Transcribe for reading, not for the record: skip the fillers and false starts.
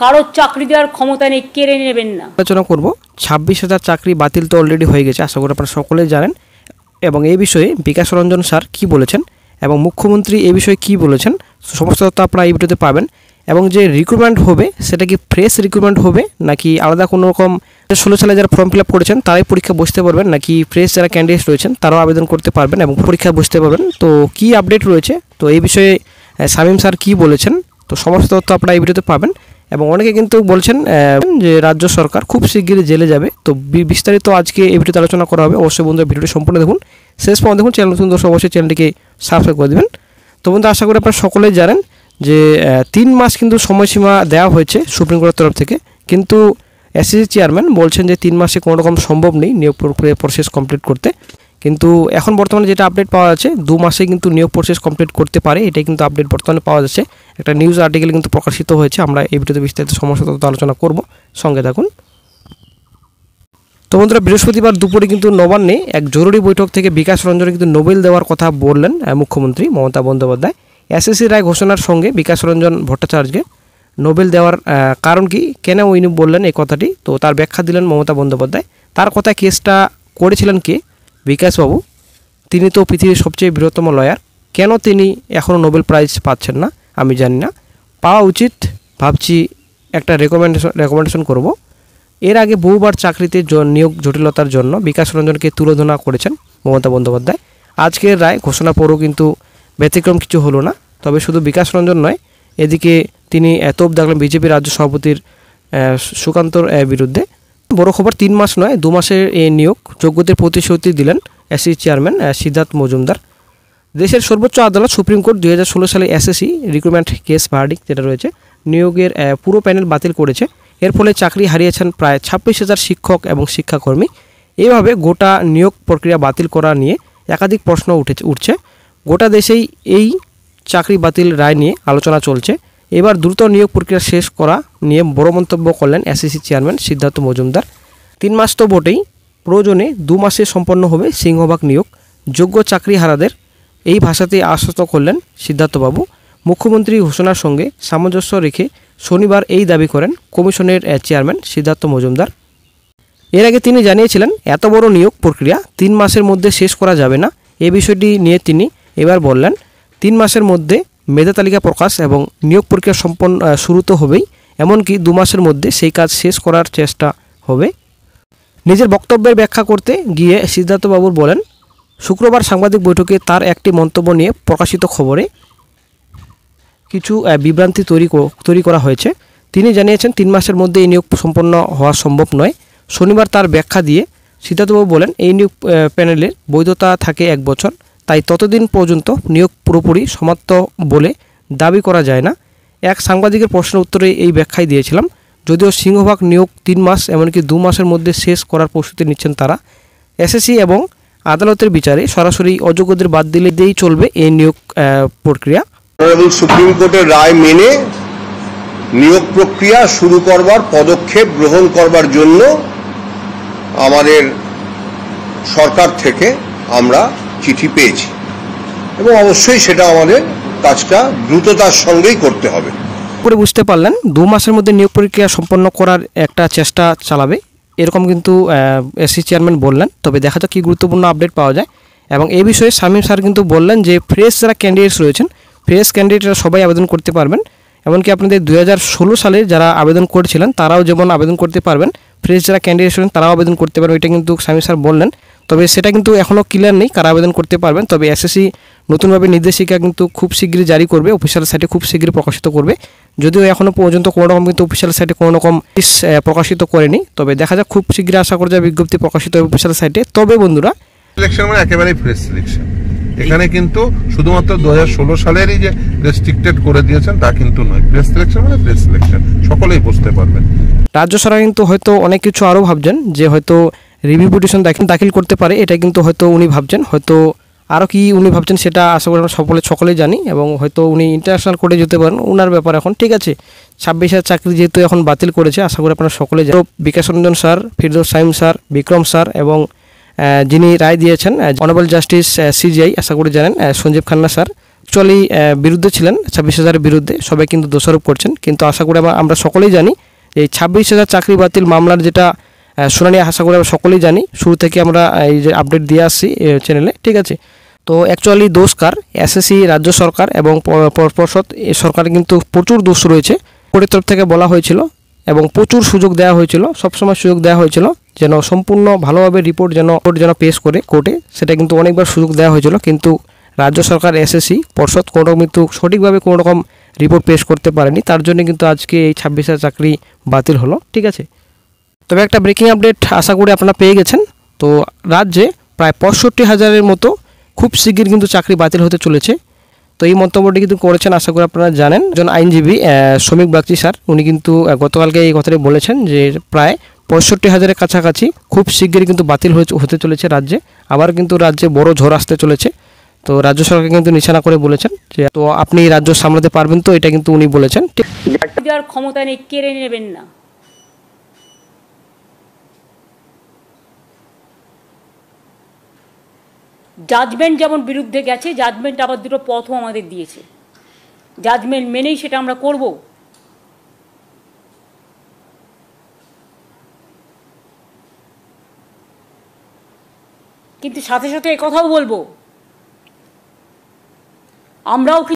কারোর চাকরি দেওয়ার ক্ষমতা নেই, কেড়ে নেবেন না। আলোচনা করব 26,000 চাকরি বাতিল তো অলরেডি হয়ে গেছে, আশা করি আপনারা সকলেই জানেন। এবং এই বিষয়ে বিকাশ রঞ্জন স্যার কী বলেছেন এবং মুখ্যমন্ত্রী এই বিষয়ে কী বলেছেন সমস্ত তথ্য আপনারা এই ভিডিওতে পাবেন। এবং যে রিক্রুটমেন্ট হবে সেটা কি ফ্রেশ রিক্রুটমেন্ট হবে নাকি আলাদা কোনো রকম 16 সালে যারা ফর্ম ফিল আপ করেছেন তারাই পরীক্ষা বসতে পারবেন, নাকি ফ্রেশ যারা ক্যান্ডিডেট রয়েছেন তারাও আবেদন করতে পারবেন এবং পরীক্ষা বসতে পারবেন। তো কী আপডেট রয়েছে, তো এই বিষয়ে শামীম স্যার কী বলেছেন, তো সমস্ত তথ্য আপনারা এই ভিডিওতে পাবেন। এবং অনেকে কিন্তু বলছেন যে রাজ্য সরকার খুব শিগগিরই জেলে যাবে। তো বিস্তারিত আজকে এই ভিডিওতে আলোচনা করা হবে। অবশ্যই বন্ধুরা ভিডিওটি সম্পূর্ণ দেখুন, শেষ পর্যন্ত দেখুন। চ্যানেল নতুন দর্শক অবশ্যই চ্যানেলটিকে সাবস্ক্রাইব করে দেবেন। তো বন্ধু আশা করি আপনারা সকলেই জানেন যে 3 মাস কিন্তু সময়সীমা দেওয়া হয়েছে সুপ্রিম কোর্টের তরফ থেকে, কিন্তু এসএসসি চেয়ারম্যান বলছেন যে 3 মাসে কোনো রকম সম্ভব নেই নিয়োগ প্রক্রিয়া প্রসেস কমপ্লিট করতে। কিন্তু এখন বর্তমানে যেটা আপডেট পাওয়া যাচ্ছে 2 মাসে কিন্তু নিয়োগ প্রসেস কমপ্লিট করতে পারে, এটাই কিন্তু আপডেট বর্তমানে পাওয়া যাচ্ছে। একটা নিউজ আর্টিকেল কিন্তু প্রকাশিত হয়েছে, আমরা এই ভিডিওতে বিস্তারিত সমস্ত তথ্য আলোচনা করব, সঙ্গে থাকুন। তো বন্ধুরা বৃহস্পতিবার দুপুরে কিন্তু নবান্নে এক জরুরি বৈঠক থেকে বিকাশ রঞ্জনে কিন্তু নোবেল দেওয়ার কথা বললেন মুখ্যমন্ত্রী মমতা বন্দ্যোপাধ্যায়। এসএসসি রায় ঘোষণার সঙ্গে বিকাশ রঞ্জন ভট্টাচার্যকে নোবেল দেওয়ার কারণ কি, কেন উনি বললেন এই কথাটি, তো তার ব্যাখ্যা দিলেন মমতা বন্দ্যোপাধ্যায়। তার কথা কেসটা করেছিলেন কে, বিকাশবাবু। তিনি তো পৃথিবীর সবচেয়ে বৃহত্তম লয়ার, কেন তিনি এখনও নোবেল প্রাইজ পাচ্ছেন না আমি জানি না। পাওয়া উচিত ভাবছি, একটা রেকমেন্ডেশন করব। এর আগে বহুবার চাকরিতে নিয়োগ জটিলতার জন্য বিকাশ রঞ্জনকে তুলোধনা করেছেন মমতা বন্দ্যোপাধ্যায়। আজকের রায় ঘোষণার পরও কিন্তু ব্যতিক্রম কিছু হলো না। তবে শুধু বিকাশ রঞ্জন নয়, এদিকে তিনি তোপ দাগলেন বিজেপি রাজ্য সভাপতির সুকান্তর বিরুদ্ধে। বড় খবর, 3 মাস নয় 2 মাসের এই নিয়োগ যোগ্যদের প্রতিশ্রুতি দিলেন এসএসসি চেয়ারম্যান সিদ্ধার্থ মজুমদার। দেশের সর্বোচ্চ আদালত সুপ্রিম কোর্ট 2016 সালে এসএসসি রিক্রুটমেন্ট কেস ভার্ডিক্ট যেটা রয়েছে নিয়োগের পুরো প্যানেল বাতিল করেছে। এর ফলে চাকরি হারিয়েছেন প্রায় 26,000 শিক্ষক এবং শিক্ষাকর্মী। এইভাবে গোটা নিয়োগ প্রক্রিয়া বাতিল করা নিয়ে একাধিক প্রশ্ন উঠছে। গোটা দেশেই এই চাকরি বাতিল রায় নিয়ে আলোচনা চলছে। এবার দ্রুত নিয়োগ প্রক্রিয়া শেষ করা নিয়ে বড় মন্তব্য করলেন এসএসসি চেয়ারম্যান সিদ্ধার্থ মজুমদার। 3 মাস তো বটেই, প্রয়োজনে 2 মাসে সম্পন্ন হবে সিংহভাগ নিয়োগ। যোগ্য চাকরিহারাদের এই ভাষাতে আশ্বস্ত করলেন সিদ্ধার্থবাবু। মুখ্যমন্ত্রী ঘোষণার সঙ্গে সামঞ্জস্য রেখে শনিবার এই দাবি করেন কমিশনের চেয়ারম্যান সিদ্ধার্থ মজুমদার। এর আগে তিনি জানিয়েছিলেন এত বড় নিয়োগ প্রক্রিয়া 3 মাসের মধ্যে শেষ করা যাবে না। এই বিষয়টি নিয়ে তিনি এবার বললেন 3 মাসের মধ্যে মেধা তালিকা প্রকাশ এবং নিয়োগ প্রক্রিয়া শুরু তো হবেই, এমনকি 2 মাসের মধ্যে সেই কাজ শেষ করার চেষ্টা হবে। নিজের বক্তব্যের ব্যাখ্যা করতে গিয়ে সিদ্ধার্থবাবু বলেন, শুক্রবার সাংবাদিক বৈঠকে তার একটি মন্তব্য নিয়ে প্রকাশিত খবরে কিছু বিভ্রান্তি তৈরি করা হয়েছে। তিনি জানিয়েছেন 3 মাসের মধ্যে এই নিয়োগ সম্পন্ন হওয়া সম্ভব নয়। শনিবার তার ব্যাখ্যা দিয়ে সিদ্ধার্থবাবু বলেন, এই নিয়োগ প্যানেলের বৈধতা থাকে 1 বছর, তাই ততদিন পর্যন্ত নিয়োগ পুরোপুরি সমাপ্ত বলে দাবি করা যায় না। এক সাংবাদিকের প্রশ্নের উত্তরে এই ব্যাখ্যাই দিয়েছিলাম। যদিও সিংহভাগ নিয়োগ 3 মাস এমনকি 2 মাসের মধ্যে শেষ করার প্রস্তুতি নিচ্ছেন তারা। এসএসসি এবং আদালতের বিচারে সরাসরি অযোগ্যদের বাদ দিলেই চলবে এই নিয়োগ প্রক্রিয়া। সুপ্রিম কোর্টের রায় মেনে নিয়োগ প্রক্রিয়া শুরু করবার পদক্ষেপ গ্রহণ করবার জন্য আমাদের সরকার থেকে আমরা চিঠি পেয়েছি এবং অবশ্যই সেটা আমাদের কাজটা দ্রুততার সঙ্গেই করতে হবে। করে বুঝতে পারলেন 2 মাসের মধ্যে নিয়োগ প্রক্রিয়া সম্পন্ন করার একটা চেষ্টা চালাবে, এরকম কিন্তু এসএসসি চেয়ারম্যান বললেন। তবে দেখা যাক কী গুরুত্বপূর্ণ আপডেট পাওয়া যায়। এবং এই বিষয়ে শামীম স্যার কিন্তু বললেন যে ফ্রেশ যারা ক্যান্ডিডেটস রয়েছেন, ফ্রেশ ক্যান্ডিডেটরা সবাই আবেদন করতে পারবেন। এমনকি আপনাদের 2016 সালে যারা আবেদন করেছিলেন তারাও যেমন আবেদন করতে পারবেন, ফ্রেশ যারা ক্যান্ডিডেট রয়েছেন তারাও আবেদন করতে পারবেন, এটা কিন্তু শামীম স্যার বললেন। তবে সেটা কিন্তু এখনও ক্লিয়ার নেই কারা আবেদন করতে পারবেন। তবে এসএসসি নতুনভাবে নির্দেশিকা কিন্তু খুব শীঘ্রই জারি করবে, অফিসিয়াল সাইটে খুব শীঘ্রই প্রকাশিত করবে। যদিও এখনও পর্যন্ত কোনো রকম কিন্তু অফিসিয়াল সাইটে কোনো রকম প্রকাশিত করেনি, তবে দেখা যাক খুব শীঘ্রই আশা করা যায় বিজ্ঞপ্তি প্রকাশিত হবে অফিসিয়াল সাইটে। তবে বন্ধুরা সিলেকশন মানে একেবারেই ফ্রেশ সিলেকশন, এখানে কিন্তু শুধুমাত্র 2016 সালেরই যে রেস্ট্রিক্টেড করে দিয়েছেন তা কিন্তু নয়। ফ্রেশ সিলেকশন মানে ফ্রেশ সিলেকশন, সকলেই বুঝতে পারবেন। রাজ্য সরকার কিন্তু হয়তো অনেক কিছু আরও ভাবছেন, যে হয়তো রিভিউ পিটিশন দাখিল করতে পারে, এটা কিন্তু হয়তো উনি ভাবছেন। হয়তো আরও কি উনি ভাবছেন সেটা আশা করি আমরা সকলেই জানি। এবং হয়তো উনি ইন্টারন্যাশনাল কোর্টে যেতে পারেন, ওনার ব্যাপার এখন। ঠিক আছে, 26,000 চাকরি যেহেতু এখন বাতিল করেছে, আশা করি আপনারা সকলে জানেন। Bikash Ranjan sir, Firdous Saim sir, Bikram sir এবং যিনি রায় দিয়েছেন অনারেবল জাস্টিস সিজিআই, আশা করি জানেন সঞ্জীব খান্না স্যার। অ্যাকচুয়ালি বিরুদ্ধে ছিলেন 26,000-এর বিরুদ্ধে, সবাই কিন্তু দোষারোপ করছেন। কিন্তু আশা করি আমরা সকলেই জানি যে এই 26,000 চাকরি বাতিল মামলার যেটা শুনানি, আশা করি আমরা সকলেই জানি, শুরু থেকে আমরা এই যে আপডেট দিয়ে আসছি চ্যানেলে, ঠিক আছে। তো অ্যাকচুয়ালি দোষকার এসএসসি, রাজ্য সরকার এবং পর্ষদ, এই সরকারের কিন্তু প্রচুর দোষ রয়েছে। কোর্টের তরফ থেকে বলা হয়েছিল এবং প্রচুর সুযোগ দেওয়া হয়েছিল, সবসময় সুযোগ দেওয়া হয়েছিল যেন সম্পূর্ণ ভালোভাবে রিপোর্ট যেন পেশ করে কোর্টে, সেটা কিন্তু অনেকবার সুযোগ দেওয়া হয়েছিল। কিন্তু রাজ্য সরকার, এসএসসি, পর্ষদ কোনো কিন্তু সঠিকভাবে কোনো রকম রিপোর্ট পেশ করতে পারেনি। তার জন্য কিন্তু আজকে এই 26,000 চাকরি বাতিল হলো, ঠিক আছে। তবে একটা ব্রেকিং আপডেট আশা করি আপনারা পেয়ে গেছেন। তো রাজ্যে প্রায় 65,000-এর মতো খুব শিগগির কিন্তু চাকরি বাতিল হতে চলেছে। তো এই মন্তব্যটি কিন্তু করেছেন, আশা করি আপনারা জানেন, একজন আইনজীবী শ্রমিক বাগচি স্যার। উনি কিন্তু গতকালকে এই কথাটি বলেছেন যে প্রায় 65,000-এর কাছাকাছি খুব শিগগিরই কিন্তু বাতিল হতে চলেছে রাজ্যে। আবার কিন্তু রাজ্যে বড় ঝড় আসতে চলেছে। তো রাজ্য সরকার কিন্তু নিশানা করে বলেছেন যে তো আপনি রাজ্য সামলাতে পারবেন, তো এটা কিন্তু উনি বলেছেন। দেওয়ার ক্ষমতা নেই, কেড়ে নেবেন না। জাজমেন্ট যেমন বিরুদ্ধে গেছে, জাজমেন্ট আবার দুটো পথও আমাদের দিয়েছে। জাজমেন্ট মেনেই সেটা আমরা করব। কিন্তু সাথে সাথে একথাও বলবো, আমরাও